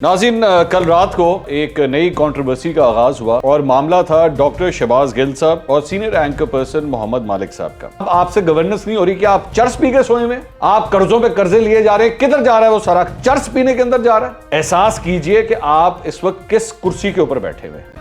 नाज़रीन, कल रात को एक नई कंट्रोवर्सी का आगाज हुआ और मामला था डॉक्टर शहबाज गिल साहब और senior anchor person Mohammad Malik साहब का। अब आपसे गवर्नेंस नहीं हो रही कि आप चर्च पी के सोए में, आप कर्जों पे कर्जे लिए जा रहे हैं। किधर जा रहा है वो सारा? चर्च पीने के अंदर जा रहा है। एहसास कीजिए कि आप इस वक्त किस कुर्सी के ऊपर बैठे हुए हैं।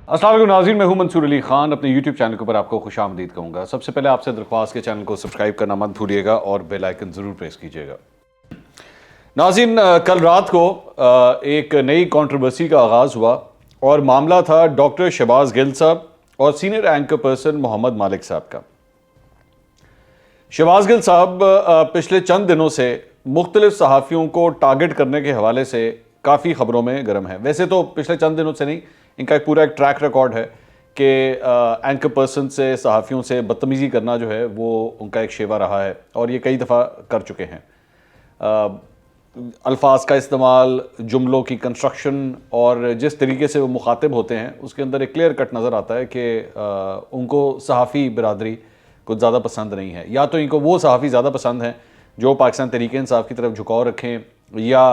अस्सलाम वालेकुम नाज़रीन, मैं हूं मंसूर अली खान। अपने YouTube चैनल के ऊपर आपको खुशामदीद कहूँगा। सबसे पहले आपसे दरख्वास्त के चैनल को सब्सक्राइब करना मत भूलिएगा और बेल आइकन ज़रूर प्रेस कीजिएगा। नाज़रीन, कल रात को एक नई कंट्रोवर्सी का आगाज़ हुआ और मामला था डॉक्टर शहबाज गिल साहब और senior anchor person Mohammad Malik साहब का। शहबाज गिल साहब पिछले चंद दिनों से मुख्तलिफ सहाफ़ियों को टारगेट करने के हवाले से काफ़ी ख़बरों में गर्म है। वैसे तो पिछले चंद दिनों से नहीं, इनका एक पूरा एक ट्रैक रिकॉर्ड है कि एंकर पर्सन से, सहाफ़ियों से बदतमीज़ी करना जो है वो उनका एक शेवा रहा है और ये कई दफ़ा कर चुके हैं। अल्फाज का इस्तेमाल, जुमलों की कंस्ट्रक्शन और जिस तरीके से वो मुखातिब होते हैं उसके अंदर एक क्लियर कट नज़र आता है कि उनको सहाफ़ी बिरादरी कुछ ज़्यादा पसंद नहीं है। या तो इनको वो सहाफ़ी ज़्यादा पसंद हैं जो पाकिस्तान तहरीक-ए-इंसाफ की तरफ झुकाव रखें या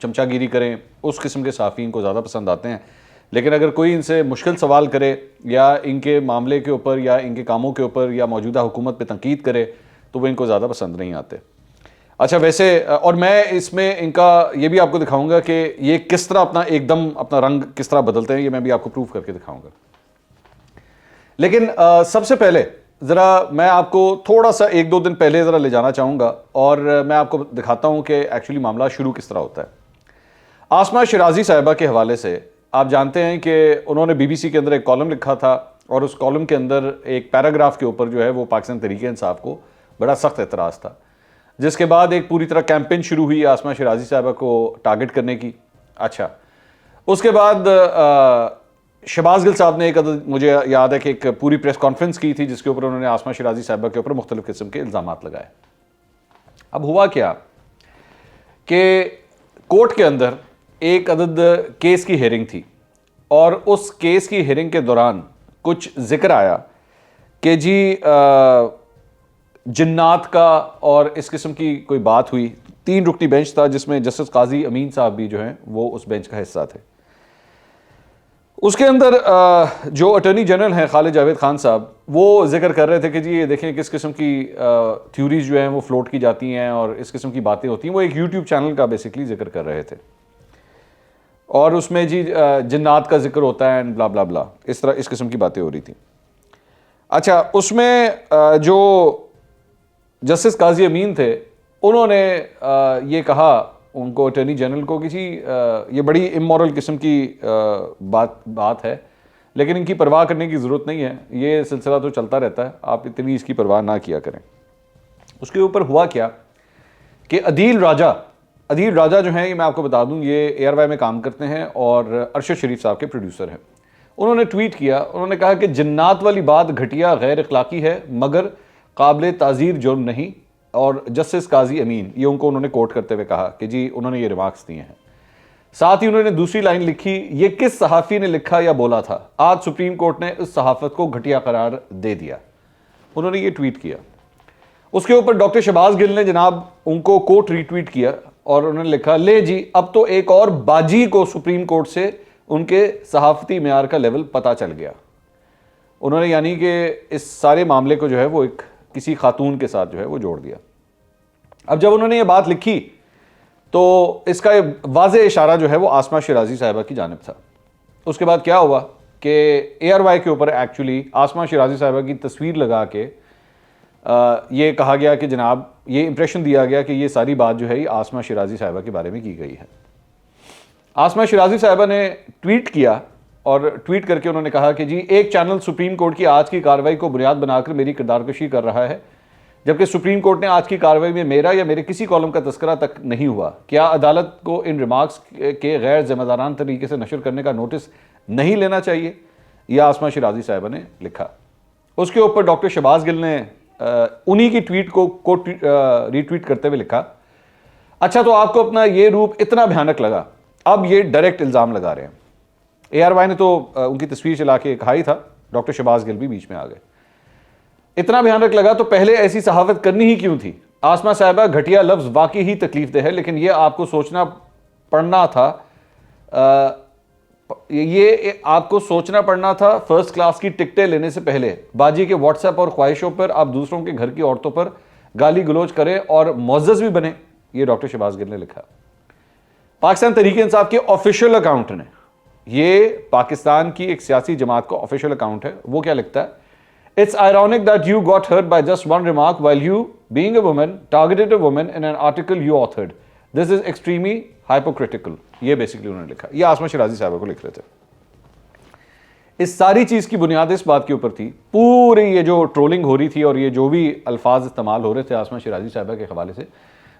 चमचागिरी करें, उस किस्म के सहाफ़ी इनको ज़्यादा पसंद आते हैं। लेकिन अगर कोई इनसे मुश्किल सवाल करे या इनके मामले के ऊपर या इनके कामों के ऊपर या मौजूदा हुकूमत पे तनकीद करे तो वो इनको ज़्यादा पसंद नहीं आते। अच्छा, वैसे और मैं इसमें इनका ये भी आपको दिखाऊंगा कि ये किस तरह एकदम अपना रंग किस तरह बदलते हैं, ये मैं भी आपको प्रूफ करके दिखाऊंगा। लेकिन सबसे पहले ज़रा मैं आपको थोड़ा सा 1-2 दिन पहले ज़रा ले जाना चाहूँगा और मैं आपको दिखाता हूँ कि एक्चुअली मामला शुरू किस तरह होता है। आसमा शिराजी साहिबा के हवाले से आप जानते हैं कि उन्होंने BBC के अंदर एक कॉलम लिखा था और उस कॉलम के अंदर एक पैराग्राफ के ऊपर जो है वो पाकिस्तान तहरीक-ए-इंसाफ को बड़ा सख्त एतराज़ था, जिसके बाद एक पूरी तरह कैंपेन शुरू हुई आसमा शिराजी साहिबा को टारगेट करने की। अच्छा, उसके बाद शहबाज गिल साहब ने मुझे याद है कि एक पूरी प्रेस कॉन्फ्रेंस की थी जिसके ऊपर उन्होंने आसमा शिराजी साहिबा के ऊपर मुख्तलिफ किस्म के इल्ज़ामात लगाए। अब हुआ क्या कि कोर्ट के अंदर एक अदद केस की हेयरिंग थी और उस केस की हेयरिंग के दौरान कुछ जिक्र आया कि जी जिन्नात का और इस किस्म की कोई बात हुई। 3 रुकनी बेंच था जिसमें जस्टिस काजी अमीन साहब भी जो हैं वो उस बेंच का हिस्सा थे। उसके अंदर जो अटॉर्नी जनरल हैं खालिद जावेद खान साहब, वो जिक्र कर रहे थे कि जी ये देखें किस किस्म की थ्योरीज जो हैं वो फ्लोट की जाती हैं और इस किस्म की बातें होती हैं। वो एक यूट्यूब चैनल का बेसिकली जिक्र कर रहे थे और उसमें जी जिन्नात का जिक्र होता है एंड ब्ला ब्ला ब्ला, इस तरह इस किस्म की बातें हो रही थी। अच्छा, उसमें जो जस्टिस काजी अमीन थे उन्होंने ये कहा उनको अटॉर्नी जनरल को कि जी ये बड़ी इमोरल किस्म की बात है, लेकिन इनकी परवाह करने की ज़रूरत नहीं है, ये सिलसिला तो चलता रहता है, आप इतनी इसकी परवाह ना किया करें। उसके ऊपर हुआ क्या कि अदील राजा जो हैं, ये मैं आपको बता दूं, ये ARY में काम करते हैं और अरशद शरीफ साहब के प्रोड्यूसर हैं। उन्होंने ट्वीट किया, उन्होंने कहा कि जिन्नात वाली बात घटिया गैर अखलाकी है मगर काबिल ताज़ीर जुर्म नहीं। और जस्टिस काजी अमीन, ये उन्होंने कोट करते हुए कहा कि जी उन्होंने ये रिमार्क्स दिए हैं। साथ ही उन्होंने दूसरी लाइन लिखी, ये किस सहाफ़ी ने लिखा या बोला था, आज सुप्रीम कोर्ट ने इस सहाफ़त को घटिया करार दे दिया। उन्होंने ये ट्वीट किया। उसके ऊपर डॉक्टर शहबाज गिल ने जनाब उनको कोट रीट्वीट किया और उन्होंने लिखा, ले जी अब तो एक और बाजी को सुप्रीम कोर्ट से उनके सहाफ़ती मेयार का लेवल पता चल गया। उन्होंने यानी कि इस सारे मामले को जो है वो एक किसी खातून के साथ जो है वो जोड़ दिया। अब जब उन्होंने ये बात लिखी तो इसका वाज़े इशारा जो है वो आसमा शिराजी साहिबा की जानिब था। उसके बाद क्या हुआ कि ARY के ऊपर एक्चुअली आसमा शिराजी साहिबा की तस्वीर लगा के ये कहा गया कि जनाब ये इंप्रेशन दिया गया कि ये सारी बात जो है ये आसमा शिराजी साहिबा के बारे में की गई है। आसमा शिराजी साहिबा ने ट्वीट किया और ट्वीट करके उन्होंने कहा कि जी एक चैनल सुप्रीम कोर्ट की आज की कार्रवाई को बुनियाद बनाकर मेरी किरदारकशी कर रहा है, जबकि सुप्रीम कोर्ट ने आज की कार्रवाई में मेरा या मेरे किसी कॉलम का तस्करा तक नहीं हुआ। क्या अदालत को इन रिमार्क्स के गैर जिम्मेदाराना तरीके से नशर करने का नोटिस नहीं लेना चाहिए? यह आसमा शिराजी साहिबा ने लिखा। उसके ऊपर डॉक्टर शहबाज गिल ने उन्हीं की ट्वीट को रीट्वीट करते हुए लिखा, अच्छा तो आपको अपना ये रूप इतना भयानक लगा, अब ये डायरेक्ट इल्ज़ाम लगा रहे हैं। ARY ने तो उनकी तस्वीर चला के कहा ही था, डॉक्टर शहबाज गिल भी बीच में आ गए। इतना भयानक लगा तो पहले ऐसी सहावत करनी ही क्यों थी? आसमा साहिबा, घटिया लफ्ज वाकई ही तकलीफ है, लेकिन यह आपको सोचना पड़ना था, ये आपको सोचना पड़ना था फर्स्ट क्लास की टिकटें लेने से पहले। बाजी के व्हाट्सएप और ख्वाहिशों पर आप दूसरों के घर की औरतों पर गाली गलोच करें और मुअज़्ज़ज़ भी बने, ये डॉक्टर शहबाज गिल ने लिखा। पाकिस्तान तहरीक इंसाफ के ऑफिशियल अकाउंट ने, ये पाकिस्तान की एक सियासी जमात का ऑफिशियल अकाउंट है, वो क्या लिखता है? It's ironic that you got hurt by just one remark while you being a woman targeted a woman in an article you authored. This is extremely hypocritical. ये बेसिकली उन्होंने लिखा, ये आसमा शिराजी साहब को लिख रहे थे। इस सारी चीज की बुनियाद इस बात के ऊपर थी, पूरी ये जो ट्रोलिंग हो रही थी और ये जो भी अल्फाज इस्तेमाल हो रहे थे आसमा शिराजी साहबा के हवाले से,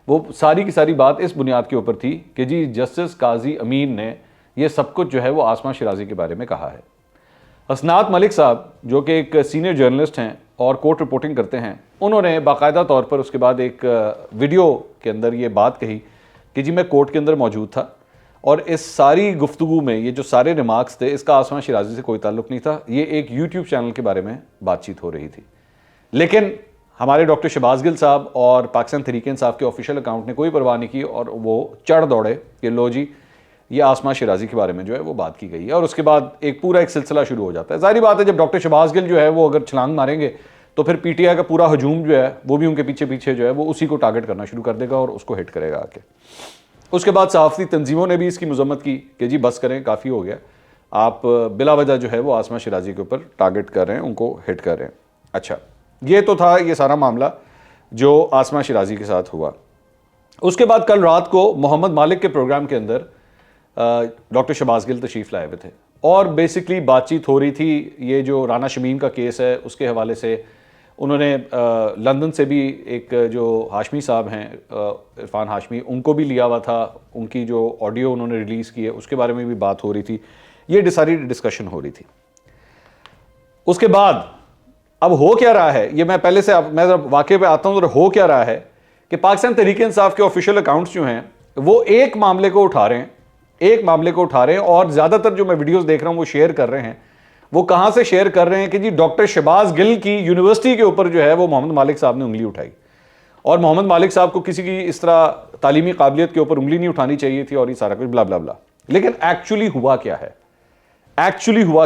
वो सारी की सारी बात इस बुनियाद के ऊपर थी कि जी जस्टिस काजी अमीन ने ये सब कुछ जो है वो आसमा शिराजी के बारे में कहा है। हसनात मलिक साहब जो कि एक सीनियर जर्नलिस्ट हैं और कोर्ट रिपोर्टिंग करते हैं, उन्होंने बाकायदा तौर पर उसके बाद एक वीडियो के अंदर ये बात कही कि जी मैं कोर्ट के अंदर मौजूद था और इस सारी गुफ्तगू में ये जो सारे रिमार्क्स थे इसका आसमा शिराजी से कोई ताल्लुक नहीं था, ये एक यूट्यूब चैनल के बारे में बातचीत हो रही थी। लेकिन हमारे डॉक्टर शहबाज गिल साहब और पाकिस्तान तहरीक इंसाफ के ऑफिशियल अकाउंट ने कोई परवाह नहीं की और वो चढ़ दौड़े कि लो जी ये आसमा शिराजी के बारे में जो है वो बात की गई है, और उसके बाद एक पूरा एक सिलसिला शुरू हो जाता है। जाहिर बात है जब डॉक्टर शहबाज गिल जो है वो अगर छलांग मारेंगे तो फिर PTI का पूरा हजूम जो है वो भी उनके पीछे पीछे जो है वो उसी को टारगेट करना शुरू कर देगा और उसको हिट करेगा आके। उसके बाद सहाफ़ती तंजीमों ने भी इसकी मजम्मत की कि जी बस करें, काफ़ी हो गया, आप बिला वजह जो है वो आसमा शिराजी के ऊपर टारगेट कर रहे हैं, उनको हिट कर रहे हैं। अच्छा, ये तो था ये सारा मामला जो आसमा शिराजी के साथ हुआ। उसके बाद कल रात को मोहम्मद मालिक के प्रोग्राम के अंदर डॉक्टर शहबाज गिल तशरीफ़ लाए हुए थे और बेसिकली बातचीत हो रही थी। ये जो राना शमीम का केस है उसके हवाले से उन्होंने लंदन से भी एक जो हाशमी साहब हैं इरफान हाशमी, उनको भी लिया हुआ था, उनकी जो ऑडियो उन्होंने रिलीज़ की है उसके बारे में भी बात हो रही थी, ये सारी डिस्कशन हो रही थी। उसके बाद अब हो क्या रहा है, ये मैं पहले से मैं जब वाक़े पे आता हूँ तो हो क्या रहा है कि पाकिस्तान तहरीक इंसाफ के ऑफिशियल अकाउंट्स जो हैं वो एक मामले को उठा रहे हैं, और ज़्यादातर जो मैं वीडियोज़ देख रहा हूँ वो शेयर कर रहे हैं। वो कहाँ से शेयर कर रहे हैं कि जी डॉक्टर शहबाज गिल की यूनिवर्सिटी के ऊपर जो है वो मोहम्मद मालिक साहब ने उंगली उठाई और मोहम्मद मालिक साहब को किसी की इस तरह तालीमी काबिलियत के ऊपर उंगली नहीं उठानी चाहिए थी और ये सारा कुछ ब्ला ब्ला ब्ला। लेकिन एक्चुअली हुआ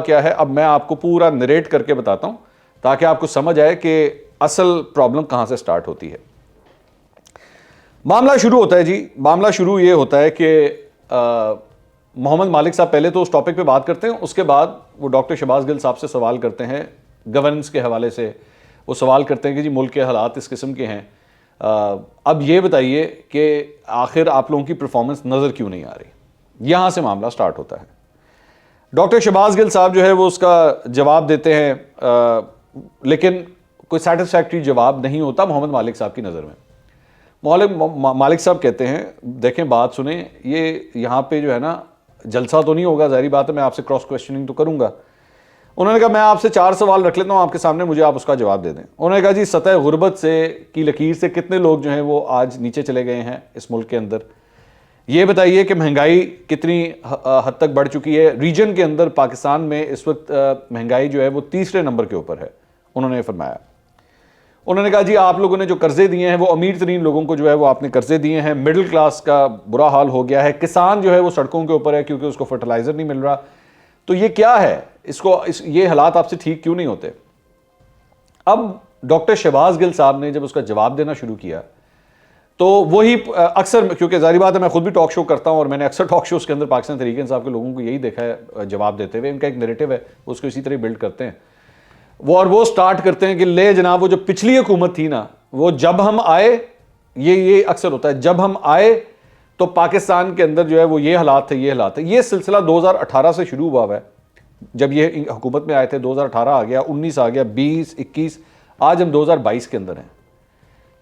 क्या है, अब मैं आपको पूरा नरेट करके बताता हूं ताकि आपको समझ आए कि असल प्रॉब्लम कहां से स्टार्ट होती है। मामला शुरू ये होता है कि मोहम्मद मालिक साहब पहले तो उस टॉपिक पे बात करते हैं, उसके बाद वो डॉक्टर शहबाज गिल साहब से सवाल करते हैं गवर्नेंस के हवाले से। वो सवाल करते हैं कि जी मुल्क के हालात इस किस्म के हैं, अब ये बताइए कि आखिर आप लोगों की परफॉर्मेंस नज़र क्यों नहीं आ रही। यहाँ से मामला स्टार्ट होता है। डॉक्टर शहबाज गिल साहब जो है वो उसका जवाब देते हैं, लेकिन कोई सेटिस्फैक्ट्री जवाब नहीं होता मोहम्मद मालिक साहब की नज़र में। मालिक साहब कहते हैं देखें बात सुने, ये यहाँ पे जो है ना जलसा तो नहीं होगा, जाहिर बात है मैं आपसे क्रॉस क्वेश्चनिंग तो करूँगा। उन्होंने कहा मैं आपसे 4 सवाल रख लेता हूँ आपके सामने, मुझे आप उसका जवाब दे दें। उन्होंने कहा जी सतह गुर्बत से की लकीर से कितने लोग जो हैं वो आज नीचे चले गए हैं इस मुल्क के अंदर। ये बताइए कि महंगाई कितनी हद तक बढ़ चुकी है। रीजन के अंदर पाकिस्तान में इस वक्त महंगाई जो है वो 3रे नंबर के ऊपर है, उन्होंने फरमाया। उन्होंने कहा जी आप लोगों ने जो कर्जे दिए हैं वो अमीर तरीन लोगों को जो है वो आपने कर्जे दिए हैं, मिडिल क्लास का बुरा हाल हो गया है, किसान जो है वो सड़कों के ऊपर है क्योंकि उसको फर्टिलाइजर नहीं मिल रहा। तो ये क्या है, ये हालात आपसे ठीक क्यों नहीं होते। अब डॉक्टर शहबाज गिल साहब ने जब उसका जवाब देना शुरू किया तो वही अक्सर, क्योंकि जाहिर बात है मैं खुद भी टॉक शो करता हूं और मैंने अक्सर टॉक शोज के अंदर पाकिस्तान तहरीक इंसाफ के लोगों को यही देखा है जवाब देते हुए, इनका एक नैरेटिव है उसको इसी तरह बिल्ड करते हैं वो स्टार्ट करते हैं कि ले जनाब वो जो पिछली हुकूमत थी ना, वो जब हम आए, ये अक्सर होता है, जब हम आए तो पाकिस्तान के अंदर जो है वो ये हालात थे। ये सिलसिला 2018 से शुरू हुआ है, जब ये हुकूमत में आए थे। 2018 आ गया, 19 आ गया, 20, 21, आज हम 2022 के अंदर हैं,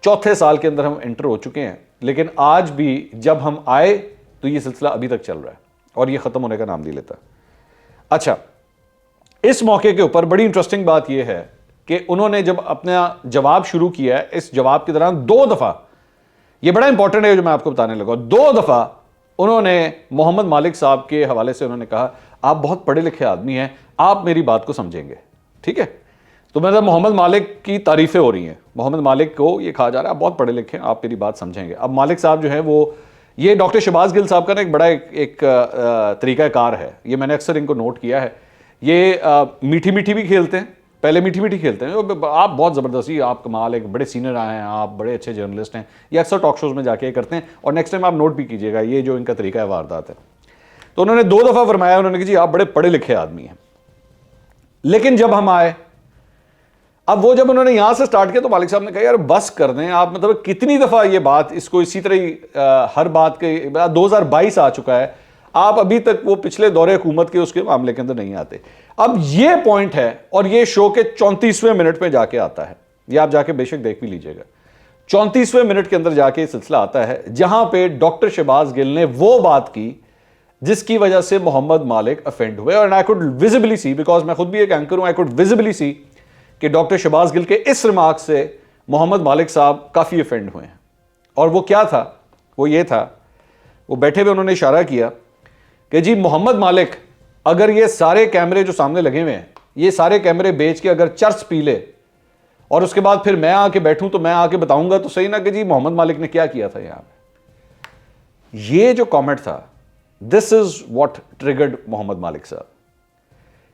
4थे साल के अंदर हम एंटर हो चुके हैं। लेकिन आज भी जब हम आए तो ये सिलसिला अभी तक चल रहा है और ये ख़त्म होने का नाम नहीं लेता। अच्छा, इस मौके के ऊपर बड़ी इंटरेस्टिंग बात यह है कि उन्होंने जब अपना जवाब शुरू किया है, इस जवाब के दौरान 2 दफ़ा, यह बड़ा इंपॉर्टेंट है जो मैं आपको बताने लगा, 2 दफ़ा उन्होंने मोहम्मद मालिक साहब के हवाले से उन्होंने कहा आप बहुत पढ़े लिखे आदमी हैं, आप मेरी बात को समझेंगे, ठीक है। तो मतलब मोहम्मद मालिक की तारीफें हो रही हैं, मोहम्मद मालिक को ये कहा जा रहा है आप बहुत पढ़े लिखे हैं, आप मेरी बात समझेंगे। अब मालिक साहब जो है वो, ये डॉक्टर शहबाज गिल साहब का ना एक बड़ा एक तरीक़ाकार है, ये मैंने अक्सर इनको नोट किया है। ये मीठी मीठी भी खेलते हैं, पहले मीठी मीठी खेलते हैं, आप बहुत ज़बरदस्ती, आप कमाल, एक बड़े सीनियर आए हैं, आप बड़े अच्छे जर्नलिस्ट हैं, ये अक्सर टॉक शोज़ में जाके करते हैं। और नेक्स्ट टाइम आप नोट भी कीजिएगा ये जो इनका तरीका है वारदात है। तो उन्होंने 2 दफ़ा फरमाया, उन्होंने कहा जी आप बड़े पढ़े लिखे आदमी हैं। लेकिन जब हम आए, अब वो जब उन्होंने यहां से स्टार्ट किया तो मालिक साहब ने कहा यार बस कर दें आप, मतलब कितनी दफ़ा ये बात, इसको इसी तरह ही हर बात के 2022 आ चुका है, आप अभी तक वो पिछले दौरे हुकूमत के उसके मामले के अंदर नहीं आते। अब ये पॉइंट है और ये शो के 34वें मिनट में जाके आता है, ये आप जाके बेशक देख भी लीजिएगा। 34वें मिनट के अंदर जाके सिलसिला आता है जहां पे डॉक्टर शहबाज गिल ने वो बात की जिसकी वजह से मोहम्मद मालिक अफेंड हुए। और I could visibly see, because मैं खुद भी एक एंकर हूं, आई कुड विजिबली सी कि डॉक्टर शहबाज गिल के इस रिमार्क से मोहम्मद मालिक साहब काफ़ी अफेंड हुए हैं। और वो क्या था, वो ये था, वो बैठे हुए उन्होंने इशारा किया कि जी मोहम्मद मालिक अगर ये सारे कैमरे जो सामने लगे हुए हैं, ये सारे कैमरे बेच के अगर चर्च पी ले और उसके बाद फिर मैं आके बैठूं तो मैं आके बताऊंगा तो सही ना कि जी मोहम्मद मालिक ने क्या किया था यहां पे। ये जो कमेंट था, this is what triggered Mohammad Malik साहब,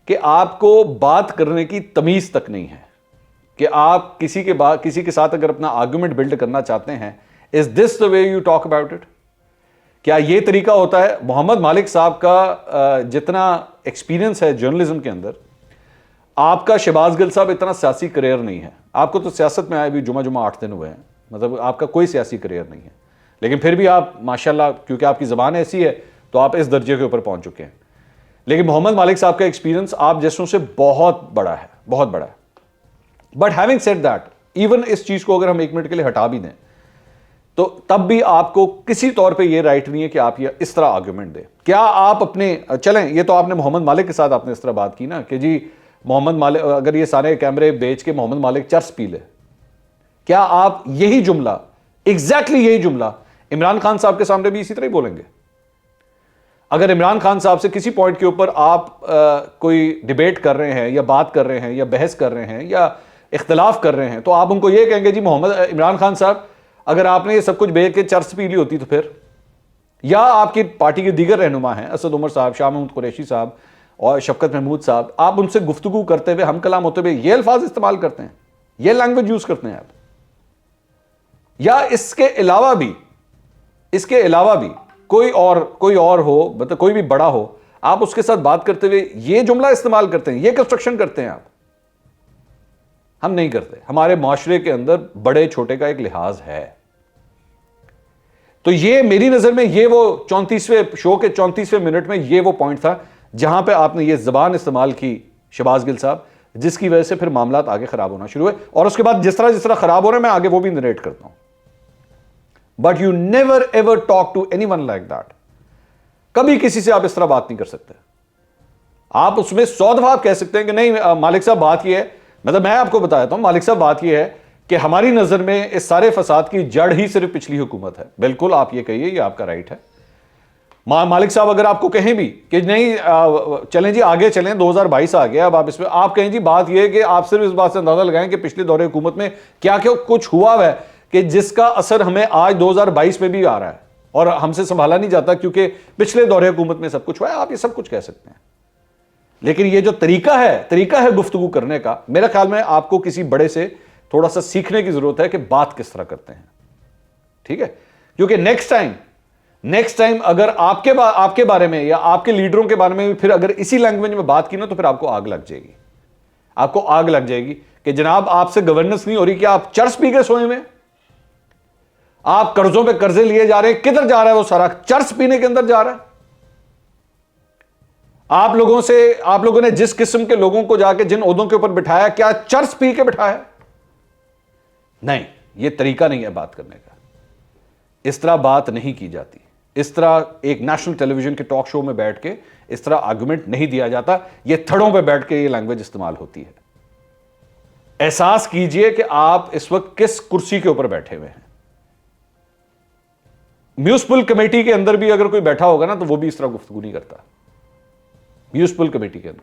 कि आपको बात करने की तमीज तक नहीं है, कि आप किसी के साथ अगर अपना आर्गुमेंट बिल्ड करना चाहते हैं, is this the way you talk about it? क्या ये तरीका होता है? मोहम्मद मालिक साहब का जितना एक्सपीरियंस है जर्नलिज्म के अंदर, आपका शहबाज गिल साहब इतना सियासी करियर नहीं है। आपको तो सियासत में आए भी जुमा 8 दिन हुए हैं, मतलब आपका कोई सियासी करियर नहीं है, लेकिन फिर भी आप माशाल्लाह, क्योंकि आपकी ज़बान ऐसी है तो आप इस दर्जे के ऊपर पहुंच चुके हैं। लेकिन मोहम्मद मालिक साहब का एक्सपीरियंस आप जैसों से बहुत बड़ा है, बहुत बड़ा है। But having said that, even इस चीज़ को अगर हम 1 मिनट के लिए हटा भी दें तो तब भी आपको किसी तौर पे ये राइट नहीं है कि आप ये इस तरह आर्गुमेंट दें। क्या आप अपने, चलें, ये तो आपने मोहम्मद मालिक के साथ आपने इस तरह बात की ना कि जी मोहम्मद मालिक अगर ये सारे कैमरे बेच के मोहम्मद मालिक चर्च पी ले, क्या आप यही जुमला, एग्जैक्टली यही जुमला इमरान खान साहब के सामने भी इसी तरह ही बोलेंगे? अगर इमरान खान साहब से किसी पॉइंट के ऊपर आप कोई डिबेट कर रहे हैं या बात कर रहे हैं या बहस कर रहे हैं या इख्तलाफ कर रहे हैं, तो आप उनको ये कहेंगे जी मोहम्मद इमरान खान साहब अगर आपने ये सब कुछ बेच के चर्च पी ली होती तो फिर, या आपकी पार्टी के दीगर रहनुमा हैं असद उमर साहब, शाह महमूद कुरैशी साहब और शफकत महमूद साहब, आप उनसे गुफ्तगू करते हुए, हम कलाम होते हुए ये अल्फाज इस्तेमाल करते हैं, ये लैंग्वेज यूज करते हैं आप, या इसके अलावा भी कोई और हो, मतलब कोई भी बड़ा हो, आप उसके साथ बात करते हुए ये जुमला इस्तेमाल करते हैं, ये कंस्ट्रक्शन करते हैं आप। हम नहीं करते। हमारे माशरे के अंदर बड़े छोटे का एक लिहाज है। तो ये मेरी नजर में ये वो 34वें शो के 34वें मिनट में ये वो पॉइंट था जहां पे आपने ये जबान इस्तेमाल की शहबाज गिल साहब, जिसकी वजह से फिर मामला आगे खराब होना शुरू हुए। और उसके बाद जिस तरह खराब हो रहे हैं, मैं आगे वो भी नरेट करता हूं। But you never ever talk to anyone like that. कभी किसी से आप इस तरह बात नहीं कर सकते। आप उसमें 100 दफा आप कह सकते हैं कि नहीं मालिक साहब बात यह है, मतलब मैं आपको बताता हूं मालिक साहब बात यह है कि हमारी नजर में इस सारे फसाद की जड़ ही सिर्फ पिछली हुकूमत है। बिल्कुल आप ये कहिए, ये आपका राइट है। मालिक साहब अगर आपको कहें भी कि नहीं चलें जी आगे चलें, 2022 आ गया, अब आप इसमें आप कहें जी बात यह है कि आप सिर्फ इस बात से अंदाजा लगाएं कि पिछले दौरे हुकूमत में क्या क्या कुछ हुआ है कि जिसका असर हमें आज 2022 में भी आ रहा है और हमसे संभाला नहीं जाता क्योंकि पिछले दौरे हुकूमत में सब कुछ हुआ है। आप ये सब कुछ कह सकते हैं, लेकिन ये जो तरीका है गुफ्तगू करने का, मेरे ख्याल में आपको किसी बड़े से थोड़ा सा सीखने की जरूरत है कि बात किस तरह करते हैं। ठीक है, क्योंकि नेक्स्ट टाइम अगर आपके बारे में या आपके लीडरों के बारे में भी फिर अगर इसी लैंग्वेज में बात की ना, तो फिर आपको आग लग जाएगी। आपको आग लग जाएगी कि जनाब आपसे गवर्नेंस नहीं हो रही, कि आप चर्च पी के सोए में, आप कर्जों पे कर्जे लिए जा रहे हैं। किधर जा रहा है वो सारा? चर्च पीने के अंदर जा रहा है। आप लोगों ने जिस किस्म के लोगों को जाके जिन ओहदों के ऊपर बिठाया, क्या चर्च पी के बिठाया? नहीं, यह तरीका नहीं है बात करने का। इस तरह बात नहीं की जाती। इस तरह एक नेशनल टेलीविजन के टॉक शो में बैठ के इस तरह आर्गुमेंट नहीं दिया जाता। यह थड़ों पे बैठ के यह लैंग्वेज इस्तेमाल होती है। एहसास कीजिए कि आप इस वक्त किस कुर्सी के ऊपर बैठे हुए हैं। म्यूनिसिपल कमेटी के अंदर भी अगर कोई बैठा होगा ना, तो वो भी इस तरह गुफ्तगू नहीं करता। म्यूनिसिपल कमेटी के अंदर।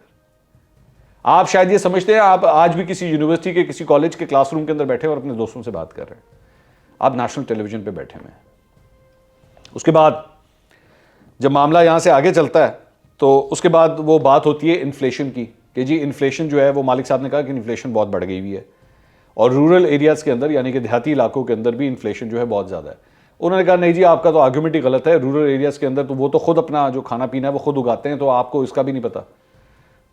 आप शायद ये समझते हैं आप आज भी किसी यूनिवर्सिटी के किसी कॉलेज के क्लासरूम के अंदर बैठे और अपने दोस्तों से बात कर रहे हैं, आप नेशनल टेलीविजन पे बैठे हुए हैं। उसके बाद जब मामला यहां से आगे चलता है तो उसके बाद वो बात होती है इन्फ्लेशन की, कि जी इन्फ्लेशन जो है वो मालिक साहब ने कहा कि इन्फ्लेशन बहुत बढ़ गई हुई है और रूरल एरियाज़ के अंदर यानी कि देहाती इलाकों के अंदर भी इन्फ्लेशन जो है बहुत ज़्यादा है। उन्होंने कहा नहीं जी आपका तो आर्गूमेंट ही गलत है, रूरल एरियाज़ के अंदर तो वो तो खुद अपना जो खाना पीना है वो खुद उगाते हैं, तो आपको इसका भी नहीं पता।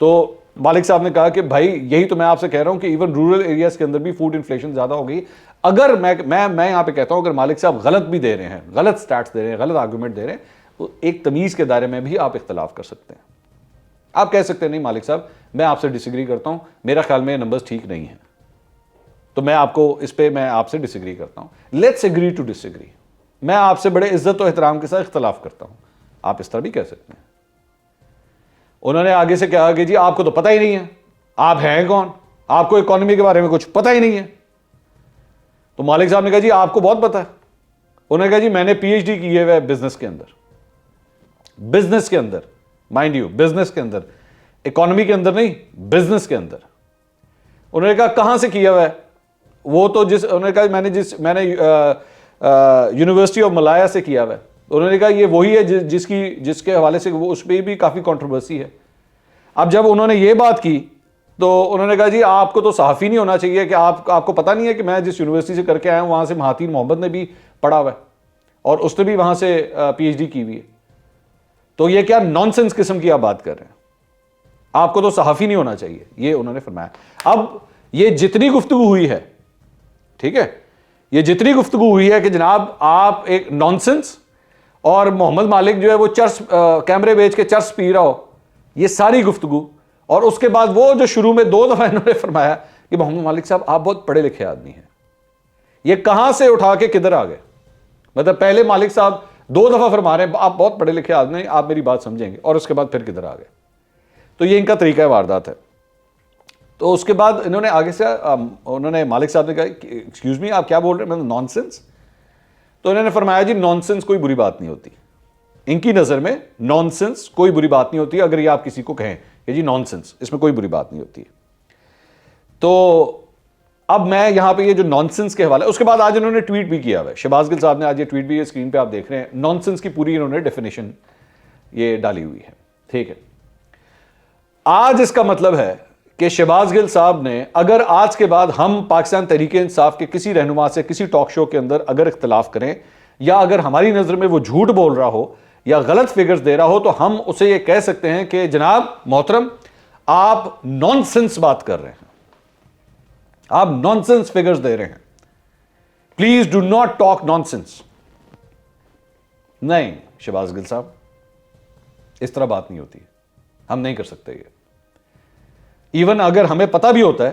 तो मालिक साहब ने कहा कि भाई यही तो मैं आपसे कह रहा हूं कि इवन रूरल एरियाज के अंदर भी फूड इन्फ्लेशन ज्यादा हो गई। अगर मैं यहां पे कहता हूं अगर मालिक साहब गलत भी दे रहे हैं, गलत स्टैट्स दे रहे हैं, गलत आर्गुमेंट दे रहे हैं, तो एक तमीज के दायरे में भी आप इख्तलाफ कर सकते हैं। आप कह सकते हैं नहीं मालिक साहब मैं आपसे डिसएग्री करता हूं, मेरा ख्याल में नंबर्स ठीक नहीं है, तो मैं आपको इस पे मैं आपसे डिसएग्री करता हूं, लेट्स एग्री टू डिसएग्री, मैं आपसे बड़े इज्जत और एहतराम के साथ इख्तलाफ करता हूं, आप इस तरह भी कह सकते हैं। उन्होंने आगे से कहा कि जी आपको तो पता ही नहीं है, आप हैं कौन, आपको इकोनॉमी के बारे में कुछ पता ही नहीं है। तो मालिक साहब ने कहा जी आपको बहुत पता है। उन्होंने कहा जी मैंने पीएचडी की है बिजनेस के अंदर, बिजनेस के अंदर, माइंड यू बिजनेस के अंदर, इकोनॉमी के अंदर नहीं, बिजनेस के अंदर। उन्होंने कहा कहां से किया हुआ है, वो तो उन्होंने कहा मैंने यूनिवर्सिटी ऑफ मलाया से किया हुआ है। उन्होंने कहा ये वही है जिसके हवाले से वो उस पर भी काफ़ी कंट्रोवर्सी है। अब जब उन्होंने ये बात की तो उन्होंने कहा जी आपको तो सहाफ़ी नहीं होना चाहिए कि आपको पता नहीं है कि मैं जिस यूनिवर्सिटी से करके आया हूँ वहाँ से महातीर मोहम्मद ने भी पढ़ा हुआ है और उसने भी वहाँ से पीएचडी की हुई है, तो ये क्या नॉनसेंस किस्म की आप बात कर रहे हैं, आपको तो सहाफ़ी नहीं होना चाहिए, ये उन्होंने फरमाया। अब ये जितनी गुफ्तगू हुई है, ठीक है, ये जितनी गुफ्तगू हुई है कि जनाब आप एक नॉनसेंस और मोहम्मद मालिक जो है वो चर्च कैमरे बेच के चर्च पी रहा हो, ये सारी गुफ्तगू, और उसके बाद वो जो शुरू में 2 दफा इन्होंने फरमाया कि मोहम्मद मालिक साहब आप बहुत पढ़े लिखे आदमी हैं, ये कहां से उठा के किधर आ गए। मतलब पहले मालिक साहब 2 दफा फरमा रहे हैं आप बहुत पढ़े लिखे आदमी हैं, आप मेरी बात समझेंगे, और उसके बाद फिर किधर आ गए। तो ये इनका तरीका वारदात है। तो उसके बाद इन्होंने आगे से उन्होंने मालिक साहब ने कहा एक्सक्यूज मी आप क्या बोल रहे हैं, मतलब नॉनसेंस। तो इन्होंने फरमाया जी नॉनसेंस कोई बुरी बात नहीं होती, इनकी नज़र में नॉनसेंस कोई बुरी बात नहीं होती। अगर ये आप किसी को कहें कि जी नॉनसेंस, इसमें कोई बुरी बात नहीं होती। तो अब मैं यहां पे ये जो नॉनसेंस के हवाले, उसके बाद आज इन्होंने ट्वीट भी किया हुआ है, शहबाज गिल साहब ने आज ये ट्वीट भी स्क्रीन पे आप देख रहे हैं, नॉनसेंस की पूरी इन्होंने डेफिनेशन ये डाली हुई है। ठीक है, आज इसका मतलब है कि शहबाज गिल साहब ने अगर आज के बाद हम पाकिस्तान तहरीके इंसाफ के किसी रहनुमा से किसी टॉक शो के अंदर अगर इख्तलाफ करें या अगर हमारी नज़र में वो झूठ बोल रहा हो या गलत फिगर्स दे रहा हो, तो हम उसे ये कह सकते हैं कि जनाब मोहतरम आप नॉनसेंस बात कर रहे हैं, आप नॉनसेंस फिगर्स दे रहे हैं, please do not talk nonsense. नहीं शहबाज गिल साहब, इस तरह बात नहीं होती, हम नहीं कर सकते ये। इवन अगर हमें पता भी होता है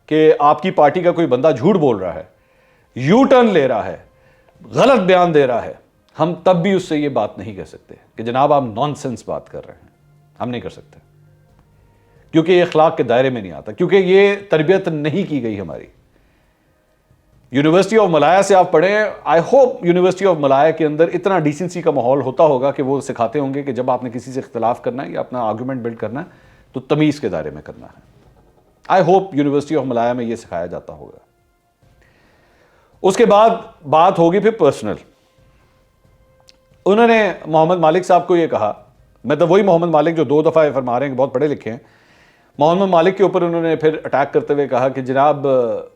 कि आपकी पार्टी का कोई बंदा झूठ बोल रहा है, यू टर्न ले रहा है, गलत बयान दे रहा है, हम तब भी उससे ये बात नहीं कह सकते कि जनाब आप नॉनसेंस बात कर रहे हैं, हम नहीं कर सकते, क्योंकि ये अखलाक के दायरे में नहीं आता, क्योंकि ये तरबियत नहीं की गई हमारी। यूनिवर्सिटी ऑफ मलाया से आप पढ़ें, I hope university of Malaya के अंदर इतना डिसेंसी का माहौल होता होगा कि वो सिखाते होंगे कि जब आपने किसी से इख्तलाफ करना है या अपना आर्गूमेंट बिल्ड करना है तो तमीज़ के दायरे में करना है। I hope university of Malaya में ये सिखाया जाता होगा। उसके बाद बात होगी फिर पर्सनल। उन्होंने मोहम्मद मालिक साहब को ये कहा, मतलब वही मोहम्मद मालिक जो 2 दफ़ा फरमा रहे हैं कि बहुत पढ़े लिखे हैं, मोहम्मद मालिक के ऊपर उन्होंने फिर अटैक करते हुए कहा कि जनाब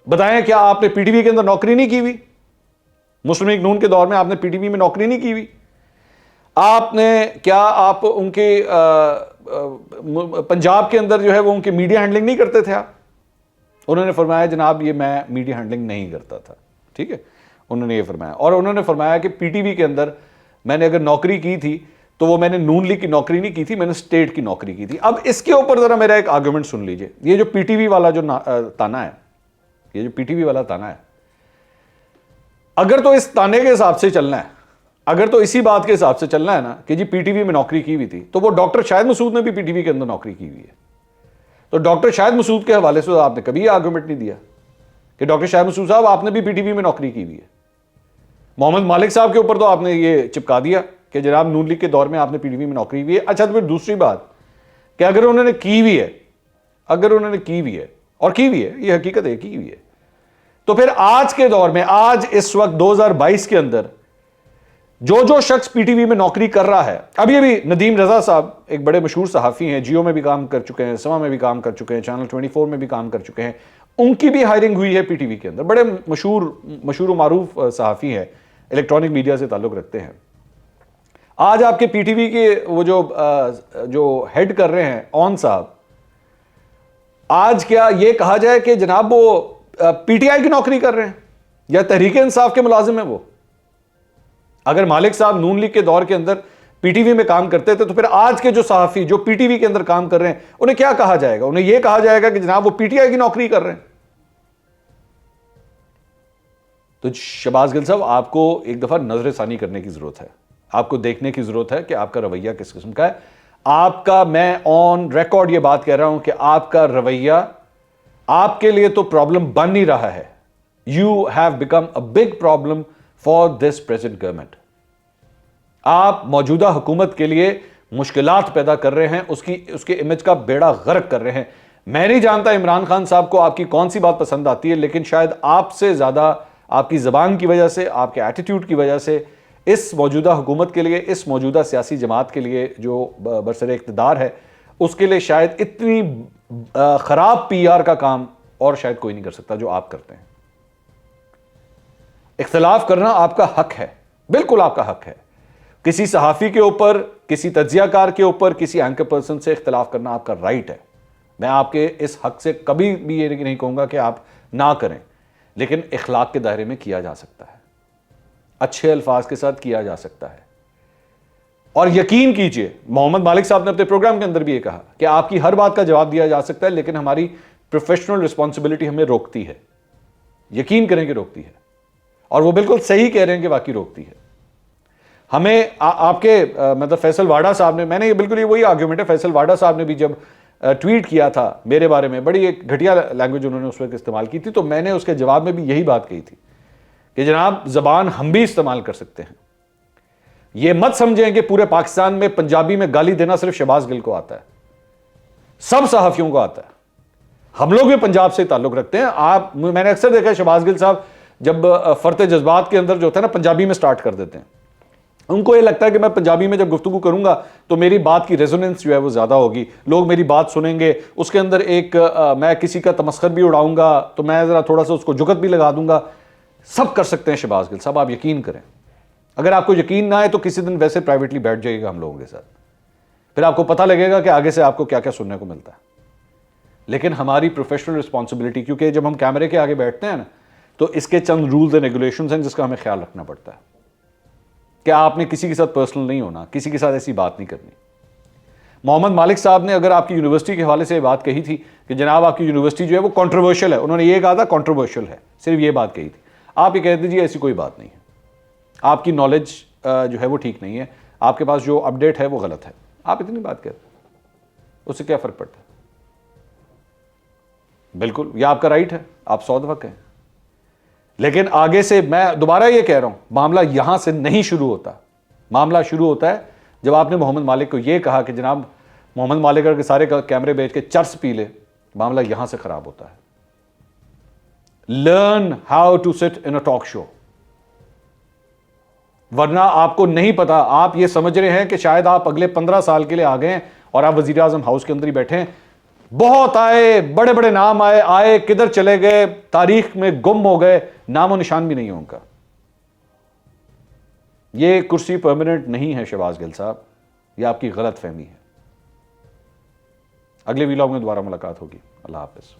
बताएं क्या आपने पीटीवी के अंदर नौकरी नहीं की हुई, मुस्लिम लीग नून के दौर में आपने पीटीवी में नौकरी नहीं की हुई, आपने क्या आप उनके पंजाब के अंदर जो है वो उनकी मीडिया हैंडलिंग नहीं करते थे आप। उन्होंने फरमाया जनाब ये मैं मीडिया हैंडलिंग नहीं करता था, ठीक है, उन्होंने ये फरमाया। और उन्होंने फरमाया कि पीटीवी के अंदर मैंने अगर नौकरी की थी तो वो मैंने नून लीग की नौकरी नहीं की थी, मैंने स्टेट की नौकरी की थी। अब इसके ऊपर जरा मेरा एक आर्गुमेंट सुन लीजिए। ये जो पीटीवी वाला जो ताना है, ये जो पीटीवी वाला ताना है, अगर तो इस ताने के हिसाब से चलना है, अगर तो इसी बात के हिसाब से चलना है ना कि जी पीटीवी में नौकरी की हुई थी, तो वो डॉक्टर शाहिद मसूद ने भी पीटीवी के अंदर नौकरी की हुई है। तो डॉक्टर शाहिद मसूद के हवाले से आपने कभी आर्गुमेंट नहीं दिया कि डॉक्टर शाहिद मसूद साहब आपने भी पीटीवी में नौकरी की हुई है। मोहम्मद मालिक साहब के ऊपर तो आपने ये चिपका दिया कि जनाब नून लीग के दौर में आपने पीटीवी में नौकरी की है। अच्छा, तो फिर दूसरी बात, कि अगर उन्होंने की भी है, अगर उन्होंने की भी है, और की भी है, ये हकीकत है, की भी है, तो फिर आज के दौर में, आज इस वक्त 2022 के अंदर जो जो शख्स पीटीवी में नौकरी कर रहा है, अभी अभी नदीम रजा साहब एक बड़े मशहूर सहाफ़ी हैं, जियो में भी काम कर चुके हैं, समा में भी काम कर चुके हैं, चैनल 24 में भी काम कर चुके हैं, उनकी भी हायरिंग हुई है पीटीवी के अंदर। बड़े मशहूर मारूफ सहाफ़ी हैं, इलेक्ट्रॉनिक मीडिया से ताल्लुक़ रखते हैं। आज आपके पीटीवी के वो जो हेड कर रहे हैं ऑन साहब, आज क्या ये कहा जाए कि जनाब वो पीटीआई की नौकरी कर रहे हैं या तहरीक इंसाफ के मुलाजिम हैं वो? अगर मालिक साहब नून लीग के दौर के अंदर पीटीवी में काम करते थे, तो फिर आज के जो सहाफ़ी जो पीटीवी के अंदर काम कर रहे हैं, उन्हें क्या कहा जाएगा? उन्हें यह कहा जाएगा कि जनाब वो पीटीआई की नौकरी कर रहे हैं। तो शहबाज गिल साहब, आपको एक दफा नजरसानी करने की जरूरत है, आपको देखने की जरूरत है कि आपका रवैया किस किस्म का है। आपका, मैं ऑन रिकॉर्ड ये बात कह रहा हूं कि आपका रवैया आपके लिए तो प्रॉब्लम बन ही रहा है। You have become a big problem for this present government. आप मौजूदा हुकूमत के लिए मुश्किलात पैदा कर रहे हैं, उसके इमेज का बेड़ा गर्क कर रहे हैं। मैं नहीं जानता इमरान खान साहब को आपकी कौन सी बात पसंद आती है, लेकिन शायद आपसे ज्यादा आपकी जबान की वजह से, आपके एटीट्यूड की वजह से इस मौजूदा हुकूमत के लिए, इस मौजूदा सियासी जमात के लिए जो बरसरे इक़्तिदार है, उसके लिए शायद इतनी खराब पीआर का काम और शायद कोई नहीं कर सकता जो आप करते हैं। इख्तिलाफ करना आपका हक है, बिल्कुल आपका हक है। किसी सहाफ़ी के ऊपर, किसी तज्जियाकार के ऊपर, किसी एंकर पर्सन से इख्तिलाफ करना आपका राइट है। मैं आपके इस हक से कभी भी ये नहीं कहूंगा कि आप ना करें, लेकिन इखलाक के दायरे में किया जा सकता है, अच्छे अल्फाज के साथ किया जा सकता है। और यकीन कीजिए, मोहम्मद मालिक साहब ने अपने प्रोग्राम के अंदर भी ये कहा कि आपकी हर बात का जवाब दिया जा सकता है, लेकिन हमारी प्रोफेशनल रिस्पॉन्सिबिलिटी हमें रोकती है। यकीन करें कि रोकती है, और वो बिल्कुल सही कह रहे हैं कि वाकई रोकती है हमें। आपके मतलब फैसल वाडा साहब ने, मैंने ये बिल्कुल ये वही आर्ग्यूमेंट है, फैसल वाडा साहब ने भी जब ट्वीट किया था मेरे बारे में, बड़ी एक घटिया लैंग्वेज उन्होंने उस वक्त इस्तेमाल की थी, तो मैंने उसके जवाब में भी यही बात कही थी कि जनाब ज़बान हम भी इस्तेमाल कर सकते हैं। ये मत समझें कि पूरे पाकिस्तान में पंजाबी में गाली देना सिर्फ शहबाज गिल को आता है, सब सहाफ़ियों को आता है। हम लोग भी पंजाब से ताल्लुक़ रखते हैं। मैंने अक्सर देखा है शहबाज गिल साहब जब फर्ते जज्बात के अंदर जो होता है ना, पंजाबी में स्टार्ट कर देते हैं। उनको ये लगता है कि मैं पंजाबी में जब गुफ्तगू करूंगा तो मेरी बात की रेजोनेंस जो है वो ज्यादा होगी, लोग मेरी बात सुनेंगे, उसके अंदर एक मैं किसी का तमस्खर भी उड़ाऊंगा तो मैं जरा थोड़ा सा उसको जुगत भी लगा दूंगा। सब कर सकते हैं शहबाज गिल साहब, आप यकीन करें। अगर आपको यकीन ना आए तो किसी दिन वैसे प्राइवेटली बैठ जाइएगा हम लोगों के साथ, फिर आपको पता लगेगा कि आगे से आपको क्या क्या सुनने को मिलता है। लेकिन हमारी प्रोफेशनल रिस्पॉन्सिबिलिटी, क्योंकि जब हम कैमरे के आगे बैठते हैं ना, तो इसके चंद रूल्स एंड रेगुलेशंस हैं जिसका हमें ख्याल रखना पड़ता है कि आपने किसी के साथ पर्सनल नहीं होना, किसी के साथ ऐसी बात नहीं करनी। मोहम्मद मालिक साहब ने अगर आपकी यूनिवर्सिटी के हवाले से बात कही थी कि जनाब आपकी यूनिवर्सिटी जो है वो कंट्रोवर्शियल है, उन्होंने ये कहा था कंट्रोवर्शियल है, सिर्फ ये बात कही थी। आप ये कह दीजिए ऐसी कोई बात नहीं है, आपकी नॉलेज जो है वो ठीक नहीं है, आपके पास जो अपडेट है वो गलत है, आप इतनी बात कहते, उससे क्या फ़र्क पड़ता है? बिल्कुल, यह आपका राइट है, आप 100 दफ़ा कहें। लेकिन आगे से मैं दोबारा ये कह रहा हूं, मामला यहां से नहीं शुरू होता। मामला शुरू होता है जब आपने मोहम्मद मालिक को यह कहा कि जनाब मोहम्मद मालिक के सारे कैमरे बेच के चर्च पी ले, मामला यहां से खराब होता है। Learn how to sit in a talk show, वरना आपको नहीं पता। आप ये समझ रहे हैं कि शायद आप अगले 15 साल के लिए आ गए और आप वजीर आजम हाउस के अंदर ही बैठे हैं। बहुत आए, बड़े बड़े नाम आए, किधर चले गए, तारीख में गुम हो गए, नामो निशान भी नहीं है उनका। ये कुर्सी परमानेंट नहीं है शहबाज गिल साहब, ये आपकी गलत फहमी है। अगले वीलॉग में दोबारा मुलाकात होगी। अल्लाह हाफिज।